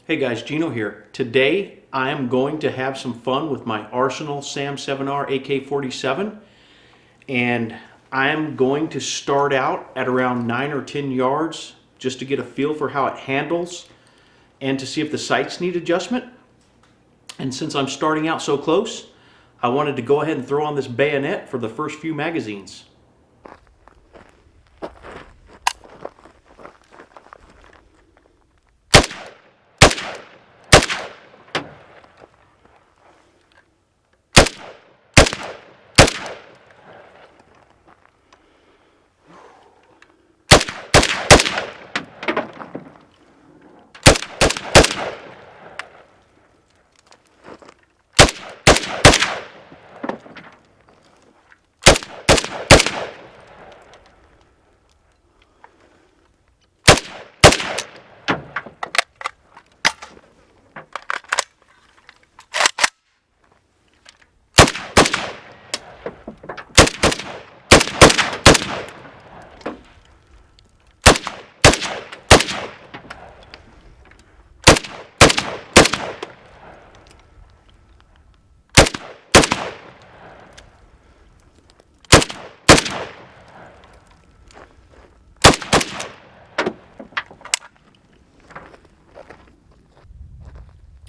Hey guys, Gino here. Today I am going to have some fun with my Arsenal SAM7R AK-47, and I am going to start out at around 9 or 10 yards just to get a feel for how it handles and to see if the sights need adjustment. And since I'm starting out so close, I wanted to go ahead and throw on this bayonet for the first few magazines.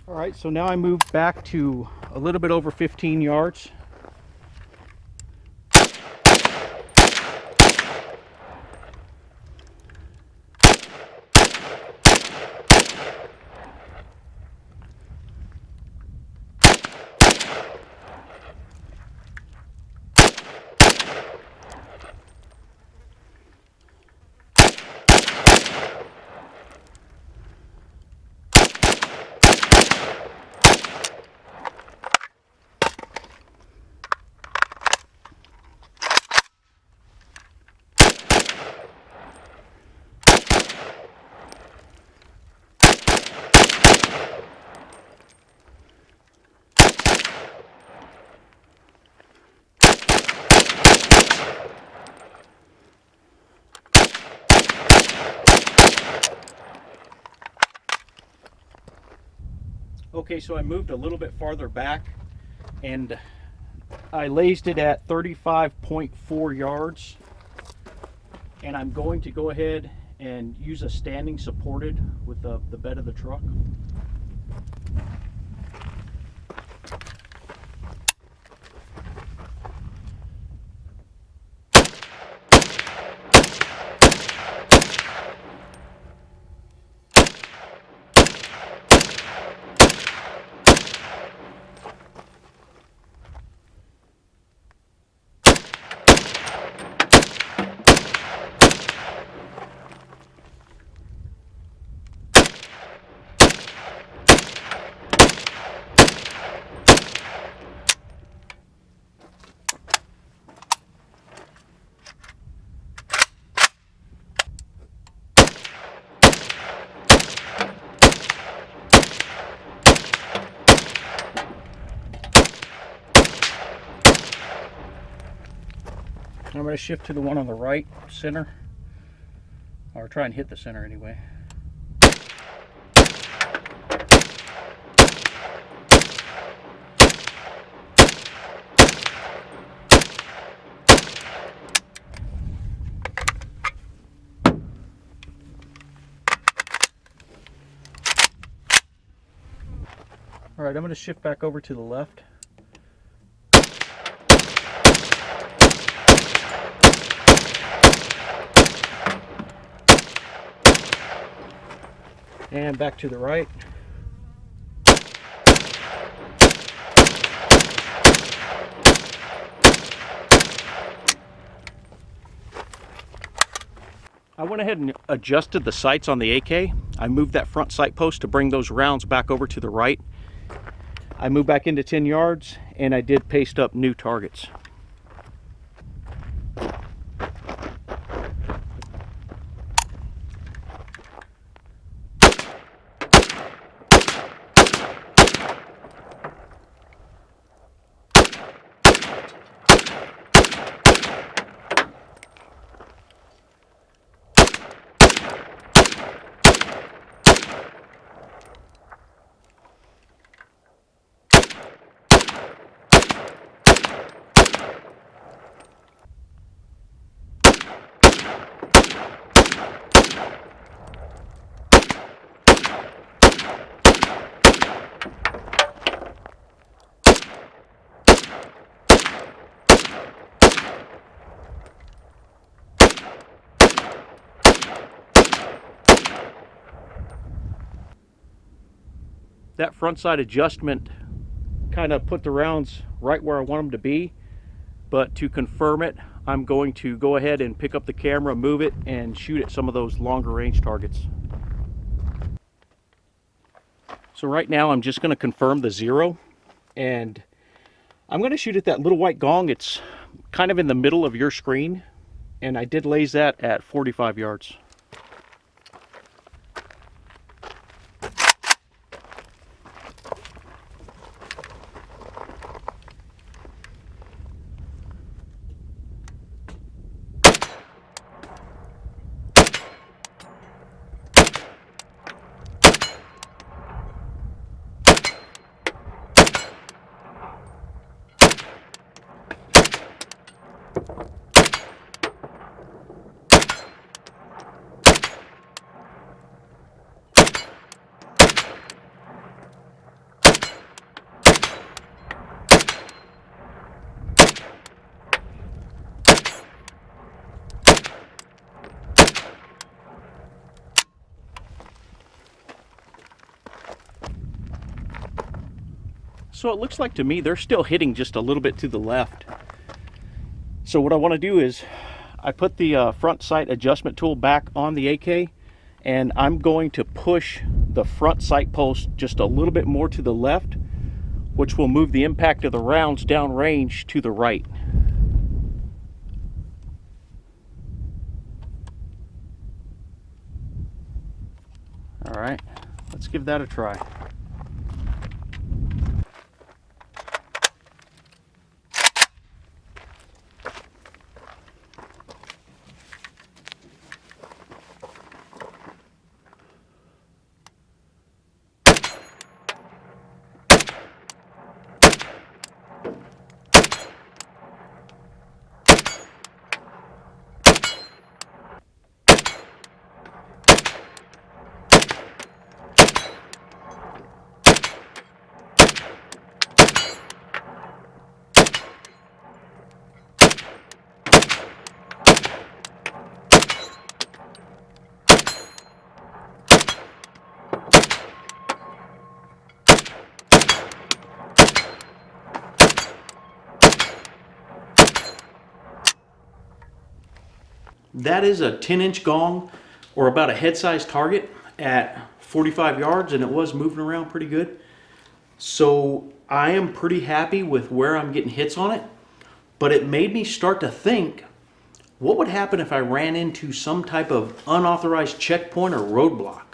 Alright, so now I moved back to a little bit over 15 yards. Okay, so I moved a little bit farther back and I lased it at 35.4 yards, and I'm going to go ahead and use a standing supported with the bed of the truck. I'm going to shift to the one on the right center, or try and hit the center anyway. Alright, I'm going to shift back over to the left. And back to the right. I went ahead and adjusted the sights on the AK. I moved that front sight post to bring those rounds back over to the right. I moved back into 10 yards and I did paste up new targets. that front sight adjustment kind of put the rounds right where I want them to be. But to confirm it, I'm going to go ahead and pick up the camera, move it, and shoot at some of those longer range targets. So right now I'm just going to confirm the 0, and I'm going to shoot at that little white gong. It's kind of in the middle of your screen, and I did laze that at 45 yards. So it looks like to me they're still hitting just a little bit to the left. So what I want to do is I put the front sight adjustment tool back on the AK, and I'm going to push the front sight post just a little bit more to the left, which will move the impact of the rounds downrange to the right. All right, let's give that a try. That is a 10-inch gong, or about a head-sized target at 45 yards, and it was moving around pretty good. So I am pretty happy with where I'm getting hits on it, but it made me start to think, what would happen if I ran into some type of unauthorized checkpoint or roadblock?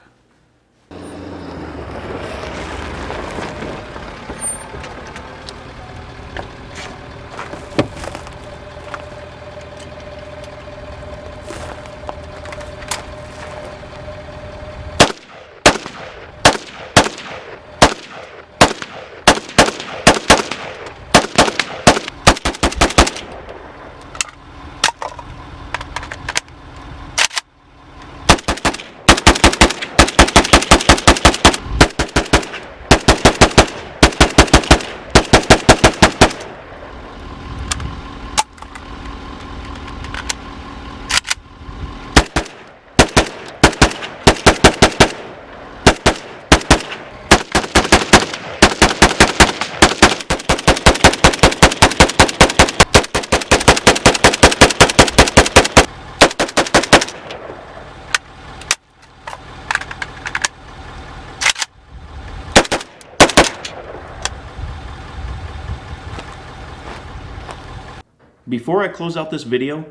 Before I close out this video,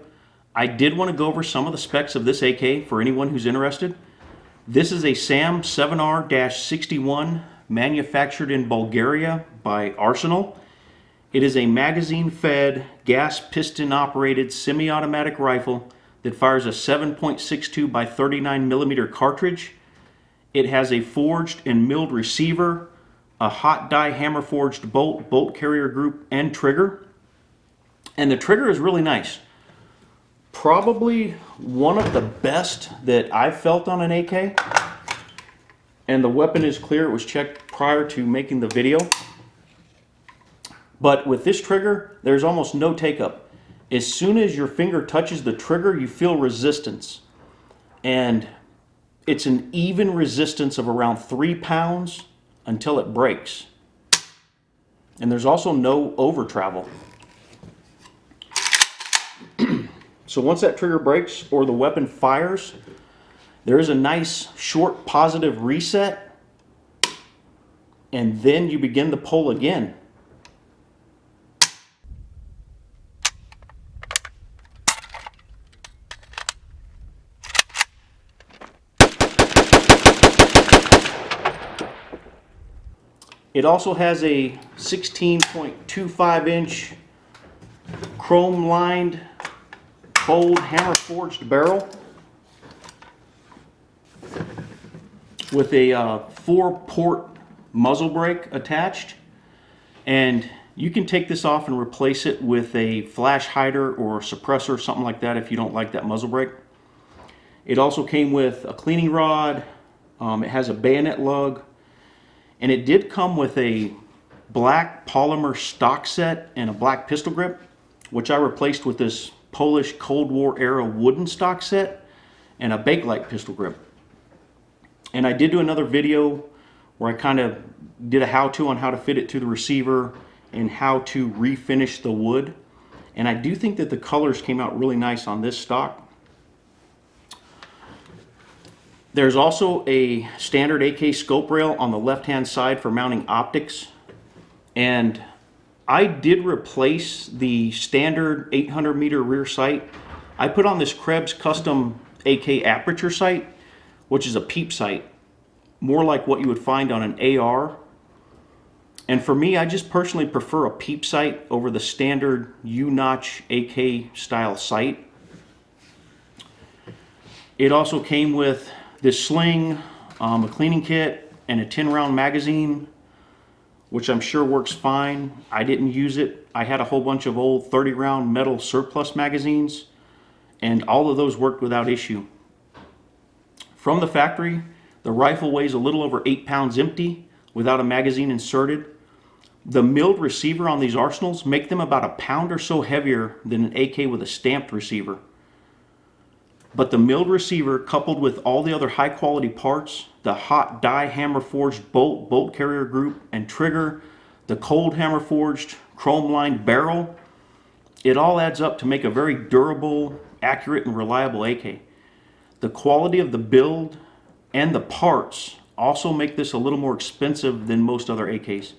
I did want to go over some of the specs of this AK for anyone who's interested. This is a SAM7R-61 manufactured in Bulgaria by Arsenal. It is a magazine-fed, gas piston-operated semi-automatic rifle that fires a 7.62 by 39 millimeter cartridge. It has a forged and milled receiver, a hot die hammer forged bolt carrier group, and trigger. And the trigger is really nice. Probably one of the best that I've felt on an AK. And the weapon is clear. It was checked prior to making the video. But with this trigger, there's almost no take-up. As soon as your finger touches the trigger, you feel resistance. And it's an even resistance of around 3 pounds until it breaks. And there's also no over travel. So once that trigger breaks or the weapon fires, there is a nice short positive reset, and then you begin to pull again. It also has a 16.25 inch chrome lined cold hammer forged barrel with a 4-port muzzle brake attached, and you can take this off and replace it with a flash hider or suppressor, something like that, if you don't like that muzzle brake. It also came with a cleaning rod. It has a bayonet lug, and it did come with a black polymer stock set and a black pistol grip, which I replaced with this Polish Cold War era wooden stock set and a Bakelite pistol grip. And I did do another video where I kind of did a how-to on how to fit it to the receiver and how to refinish the wood. And I do think that the colors came out really nice on this stock. There's also a standard AK scope rail on the left-hand side for mounting optics. And I did replace the standard 800 meter rear sight. I put on this Krebs custom AK Aperture sight, which is a peep sight, more like what you would find on an AR. And for me, I just personally prefer a peep sight over the standard U-notch AK style sight. It also came with this sling, a cleaning kit, and a 10-round magazine, which I'm sure works fine. I didn't use it. I had a whole bunch of old 30-round metal surplus magazines, and all of those worked without issue. From the factory, the rifle weighs a little over 8 pounds empty without a magazine inserted. The milled receiver on these Arsenals make them about a pound or so heavier than an AK with a stamped receiver. But the milled receiver, coupled with all the other high quality parts, the hot die hammer forged bolt carrier group and trigger, the cold hammer forged chrome lined barrel, it all adds up to make a very durable, accurate, and reliable AK. The quality of the build and the parts also make this a little more expensive than most other AKs.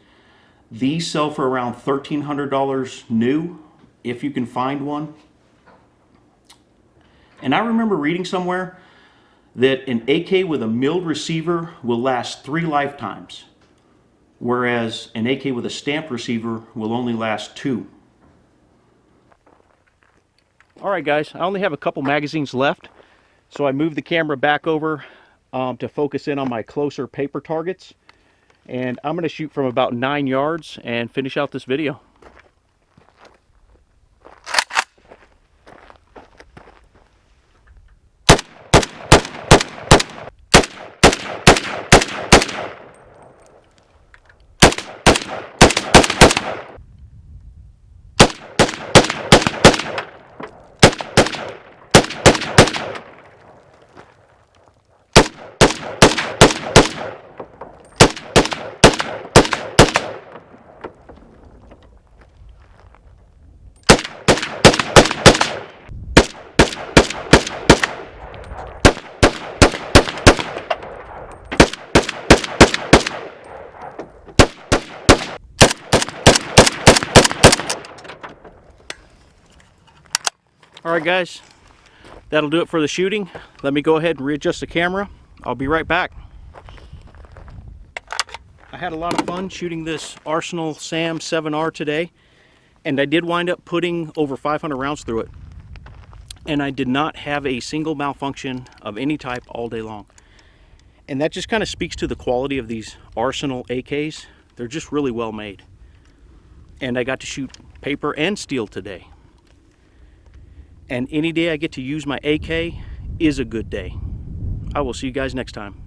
These sell for around $1,300 new, if you can find one. And I remember reading somewhere that an AK with a milled receiver will last 3 lifetimes, whereas an AK with a stamped receiver will only last 2. Alright guys, I only have a couple magazines left, so I moved the camera back over to focus in on my closer paper targets. And I'm going to shoot from about 9 yards and finish out this video. Alright guys, that'll do it for the shooting. Let me go ahead and readjust the camera. I'll be right back. I had a lot of fun shooting this Arsenal SAM7R today, and I did wind up putting over 500 rounds through it. And I did not have a single malfunction of any type all day long. And that just kind of speaks to the quality of these Arsenal AKs. They're just really well made. And I got to shoot paper and steel today. And any day I get to use my AK is a good day. I will see you guys next time.